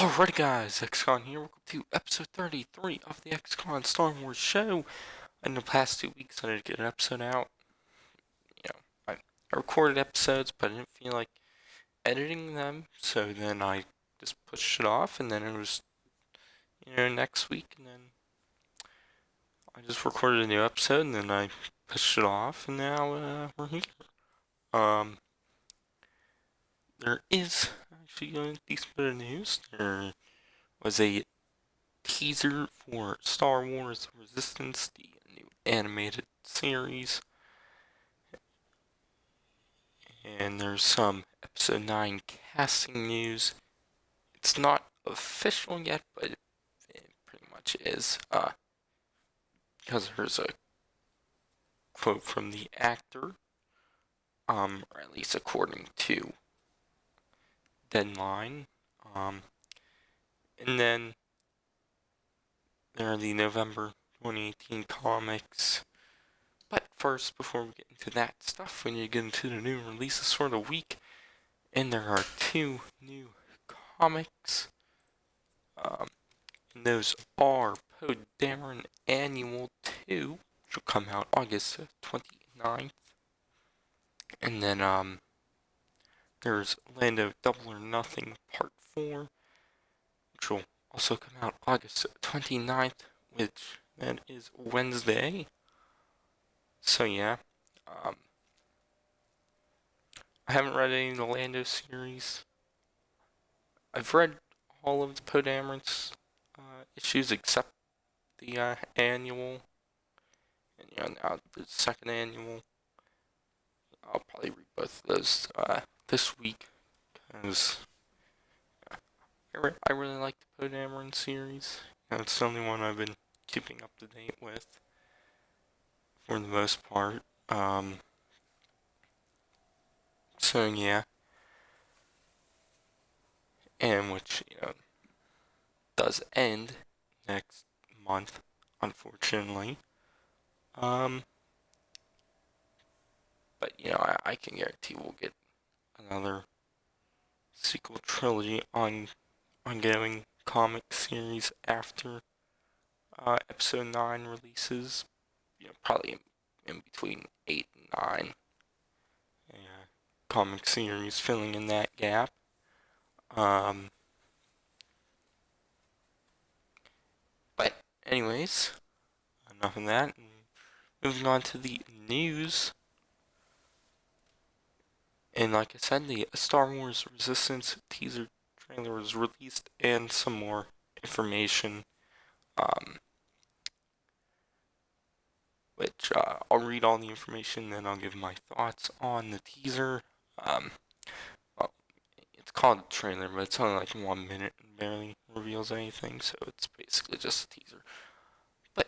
Alrighty guys, Xcon here. Welcome to episode 33 of the Xcon Star Wars show. In the past 2 weeks I didn't get an episode out. I recorded episodes, but I didn't feel like editing them, so then I just pushed it off, and then it was, next week, and then I just recorded a new episode, and then I pushed it off, and now we're here. There is actually a decent bit of news. There was a teaser for Star Wars Resistance, the new animated series, and there's some episode 9 casting news. It's not official yet, but it pretty much is, because there's a quote from the actor, or at least according to Deadline, and then there are the November 2018 comics. But first, before we get into that stuff, we need to get into the new releases for the week. And there are 2 new comics. And those are Poe Dameron Annual 2, which will come out August 29th. And then there's Lando Double or Nothing Part 4, which will also come out August 29th, which that is Wednesday. So yeah, I haven't read any of the Lando series. I've read all of the Poe Dameron's issues except the annual, and now the second annual. I'll probably read both of those this week because I really like the Poe Dameron series. It's the only one I've been keeping up to date with for the most part. So yeah, and which does end next month, unfortunately. But I can guarantee we'll get another sequel trilogy ongoing comic series after episode 9 releases. Probably in between 8 and 9. Comic series filling in that gap. But anyways, enough of that. Moving on to the news. And like I said, the Star Wars Resistance teaser trailer was released, and some more information, which I'll read all the information, then I'll give my thoughts on the teaser. Well, it's called a trailer, but it's only like 1 minute and barely reveals anything, so it's basically just a teaser. But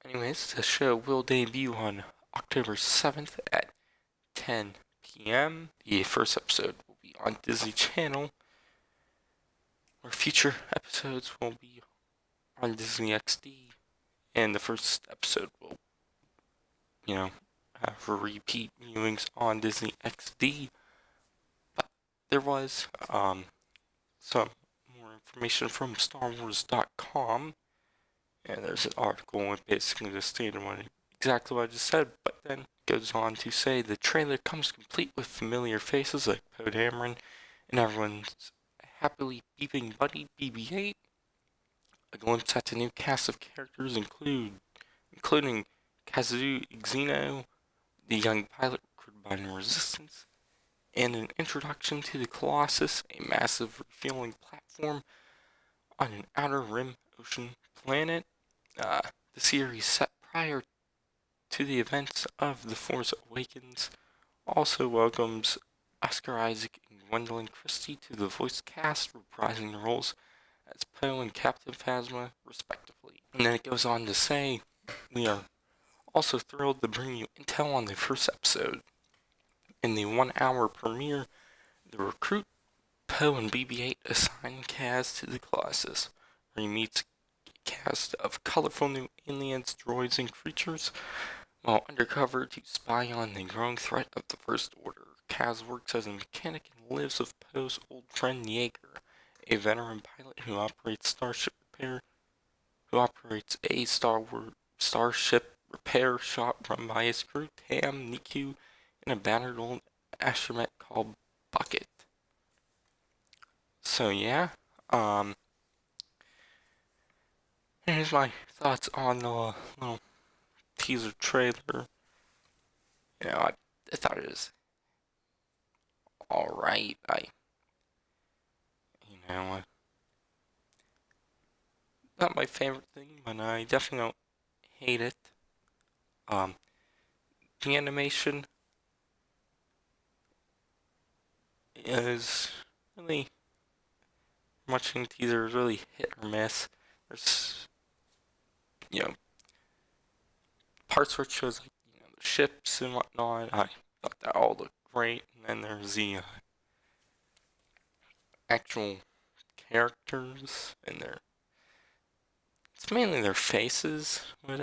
anyways, the show will debut on October 7th at 10 p.m. The first episode will be on Disney Channel, where future episodes will be on Disney XD, and the first episode will, have repeat viewings on Disney XD. But there was some more information from StarWars.com, and there's an article with basically just stating exactly what I just said, but then goes on to say the trailer comes complete with familiar faces like Poe Dameron and everyone's happily beeping buddy BB-8. A glimpse at the new cast of characters including Kazu Xeno, the young pilot recruited by the Resistance, and an introduction to the Colossus, a massive refueling platform on an outer rim ocean planet. The series set prior to the events of The Force Awakens also welcomes Oscar Isaac and Gwendolyn Christie to the voice cast, reprising the roles as Poe and Captain Phasma, respectively. And then it goes on to say, we are also thrilled to bring you intel on the first episode. In the 1-hour premiere, the recruit, Poe, and BB-8 assign Kaz to the Colossus, where he meets a cast of colorful new aliens, droids, and creatures. While undercover to spy on the growing threat of the First Order, Kaz works as a mechanic and lives with Poe's old friend Yeager, a veteran pilot who operates a Star Wars starship repair shop run by his crew, Tam, Niku, and a battered old astromech called Bucket. So yeah, here's my thoughts on the little teaser trailer. I thought it was alright. Not my favorite thing, but I definitely don't hate it. Um, the animation is really watching teasers really hit or miss. There's parts where it shows like the ships and whatnot. I thought that all looked great, and then there's the actual characters and it's mainly their faces, but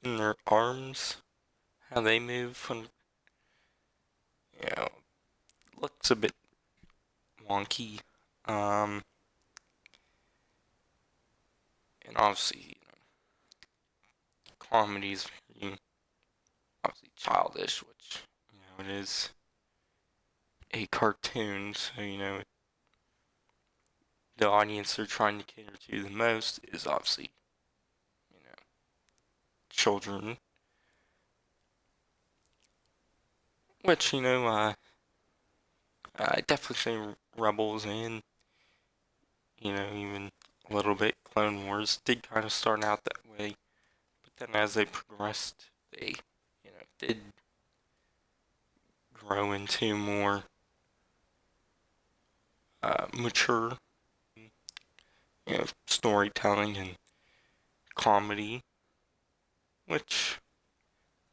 in their arms, how they move, and looks a bit wonky. And obviously, comedy is very obviously childish, which it is a cartoon, so the audience they're trying to cater to the most is obviously children, which I definitely say Rebels and even a little bit Clone Wars did kind of start out that way, but then as they progressed, they did grow into more mature storytelling and comedy, which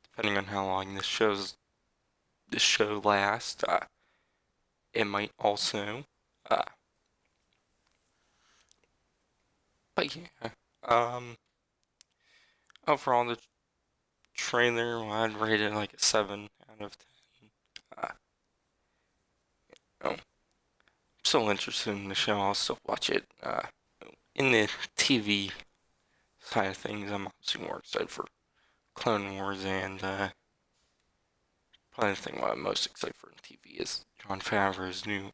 depending on how long this show lasts, it might also. But yeah, overall the trailer, I'd rate it like a 7 out of 10. I'm still interested in the show. I'll still watch it. In the TV side of things, I'm obviously more excited for Clone Wars, and probably the thing I'm most excited for in TV is Jon Favreau's new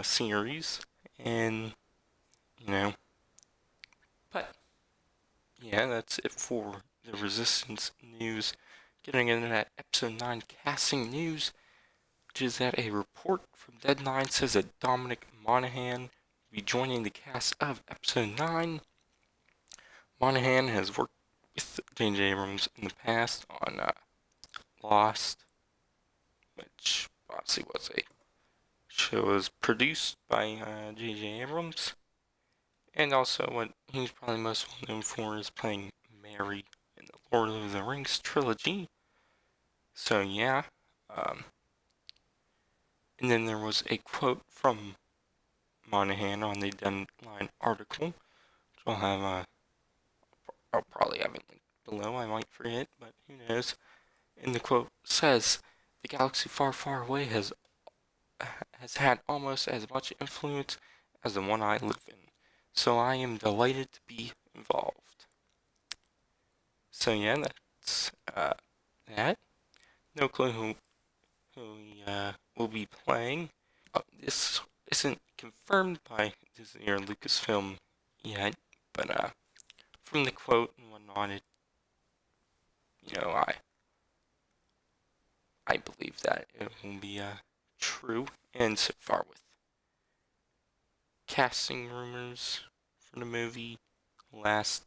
series, and but yeah, that's it for the Resistance news. Getting into that episode 9 casting news, which is that a report from Deadline says that Dominic Monaghan will be joining the cast of episode 9. Monaghan has worked with J.J. Abrams in the past on Lost, which obviously was a show was produced by J.J. Abrams. And also, what he's probably most well known for is playing Merry in the Lord of the Rings trilogy. So, yeah. And then there was a quote from Monaghan on the Deadline article, which I'll probably have it linked below. I might forget, but who knows. And the quote says, "The galaxy far, far away has had almost as much influence as the one I live in. So I am delighted to be involved." So yeah, that's that. No clue who he will be playing. This isn't confirmed by Disney or Lucasfilm yet, but from the quote and whatnot, I believe that it will be true. And so far with casting rumors for the movie last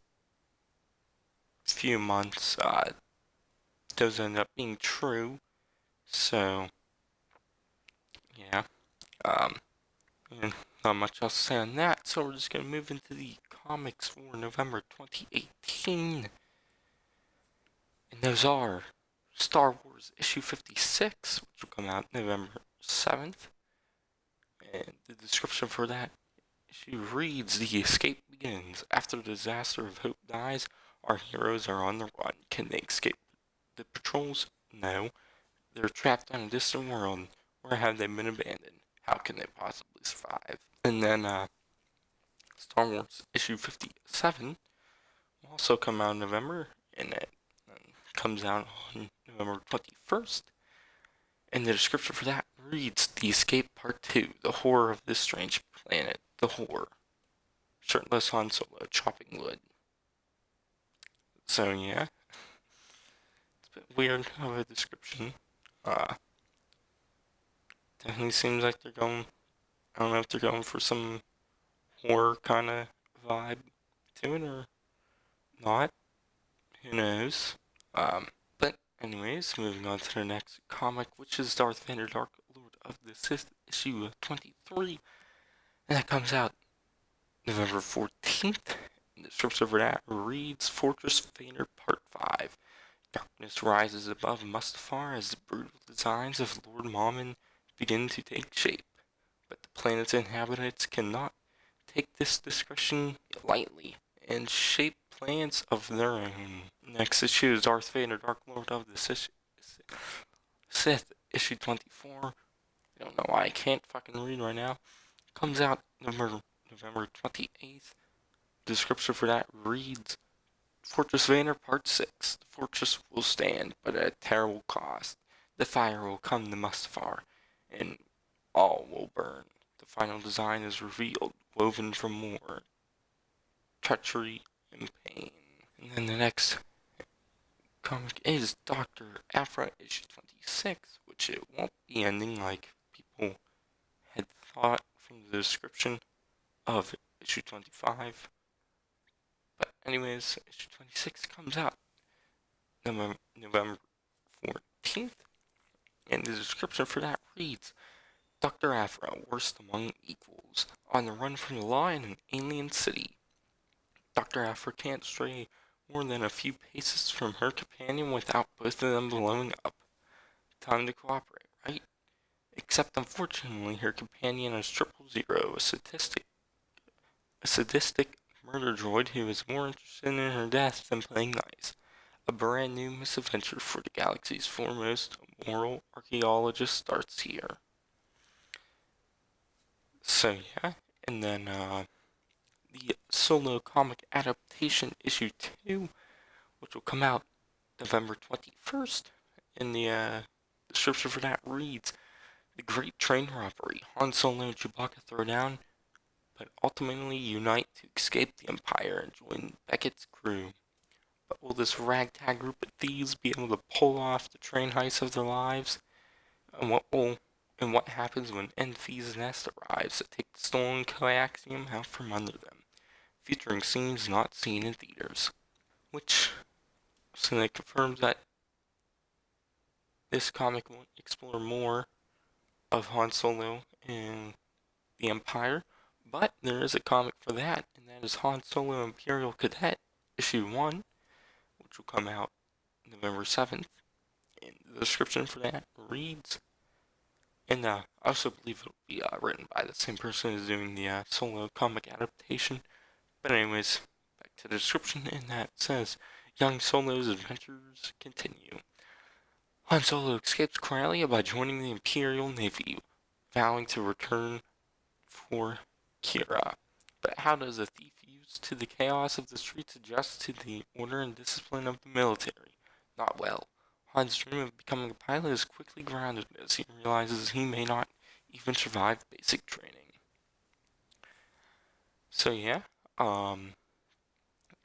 few months, those end up being true. So yeah, and not much else to say on that. So we're just gonna move into the comics for November 2018, and those are Star Wars issue 56, which will come out November 7th. And the description for that issue reads: "The escape begins. After the disaster of Hope dies, our heroes are on the run. Can they escape the patrols? No. They're trapped on a distant world. Where have they been abandoned? How can they possibly survive. And then Star Wars issue 57 will also come out in November, and it comes out on November 21st. And the description for that reads: The Escape Part 2, The Horror of This Strange Planet, The Horror. Shirtless Han Solo chopping wood. So yeah, it's a bit weird of a description. Definitely seems like they're going, I don't know if they're going for some horror kind of vibe to it or not. Who knows? But anyways, moving on to the next comic, which is Darth Vader, Dark Lord of the Sith, issue 23, and that comes out November 14th. And the description for that reads: Fortress Vader Part 5. Darkness rises above Mustafar as the brutal designs of Lord Mammon begin to take shape, but the planet's inhabitants cannot take this discretion lightly and shape plans of their own. Next issue is Darth Vader, Dark Lord of the Sith, issue 24. I don't know why I can't fucking read right now. Comes out November 28th. The description for that reads: Fortress Vader Part 6. The fortress will stand, but at a terrible cost. The fire will come to Mustafar, and all will burn. The final design is revealed, woven from more treachery and pain. And then the next comic is Dr. Aphra, issue 26, which it won't be ending like people had thought from the description of issue 25. But anyways, issue 26 comes out November 14th, and the description for that reads: Dr. Aphra, worst among equals, on the run from the law in an alien city. Dr. Aphra can't stray more than a few paces from her companion without both of them blowing up. Time to cooperate, right? Except unfortunately her companion is 000, a sadistic murder droid who is more interested in her death than playing nice. A brand new misadventure for the galaxy's foremost moral archaeologist starts here. So yeah, and then the solo comic adaptation issue 2, which will come out November 21st, and the description for that reads: The great train robbery. Han Solo and Chewbacca throw down, but ultimately unite to escape the Empire and join Beckett's crew. But will this ragtag group of thieves be able to pull off the train heist of their lives? And what happens when Enfys Nest arrives to take the stolen coaxium out from under them, featuring scenes not seen in theaters. Which, so that confirms that this comic will explore more of Han Solo and the Empire, but there is a comic for that, and that is Han Solo Imperial Cadet, issue 1, which will come out November 7th. And the description for that reads, and I also believe it'll be written by the same person as doing the solo comic adaptation. But anyways, back to the description, and that says, young Solo's adventures continue. Han Solo escapes Corellia by joining the Imperial Navy, vowing to return for Kira. But how does a thief used to the chaos of the streets adjust to the order and discipline of the military? Not well. Han's dream of becoming a pilot is quickly grounded as he realizes he may not even survive basic training. So yeah, out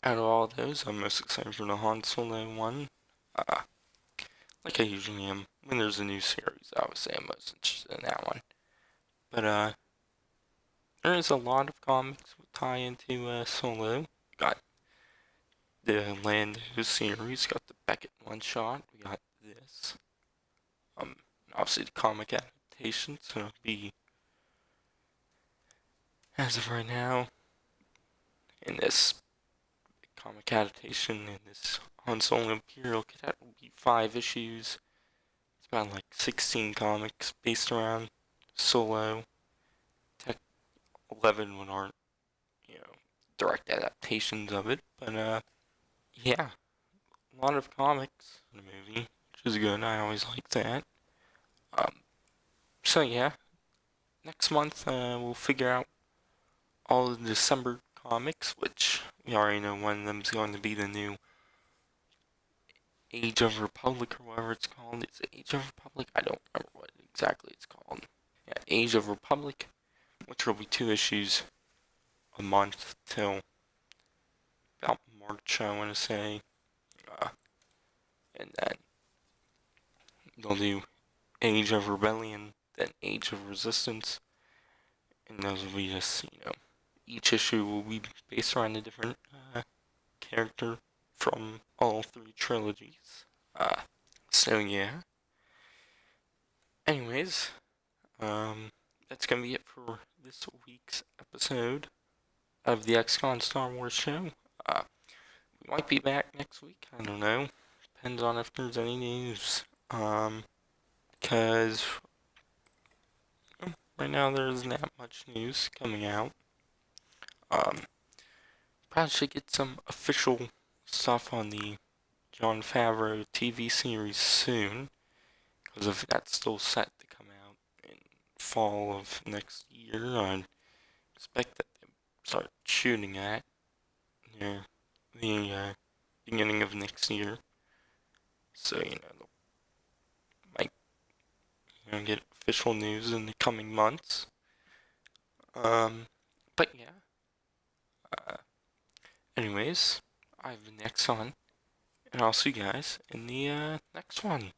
of all those, I'm most excited for the Han Solo one. Like I usually am when there's a new series, I would say I'm most interested in that one. But there is a lot of comics that tie into Solo. We got the Lando series, got the Beckett one shot, we got this. Obviously the comic adaptation, so it'll be, as of right now, in this comic adaptation, in this Han Solo Imperial Cadet will be 5 issues. It's about like 16 comics based around Solo. 11 one aren't, direct adaptations of it, but yeah, a lot of comics in the movie, which is good. I always like that. So yeah, next month we'll figure out all the December comics, which we already know one of them is going to be the new Age of Republic or whatever it's called. Is it Age of Republic? I don't remember what exactly it's called. Yeah, Age of Republic, which will be 2 issues a month till about March, I want to say. And then they'll do Age of Rebellion, then Age of Resistance, and those will be just, each issue will be based around a different character from all 3 trilogies. So yeah. Anyways, that's gonna be it for this week's episode of the Xcon Star Wars show. We might be back next week. I don't know. Depends on if there's any news. Because right now there's not much news coming out. Probably should get some official stuff on the Jon Favreau TV series soon, because if that's still set to come out in fall of next year, I expect that they start shooting at near the beginning of next year. So they'll might get official news in the coming months. But yeah. Anyways, I've been Xcon, and I'll see you guys in the next one.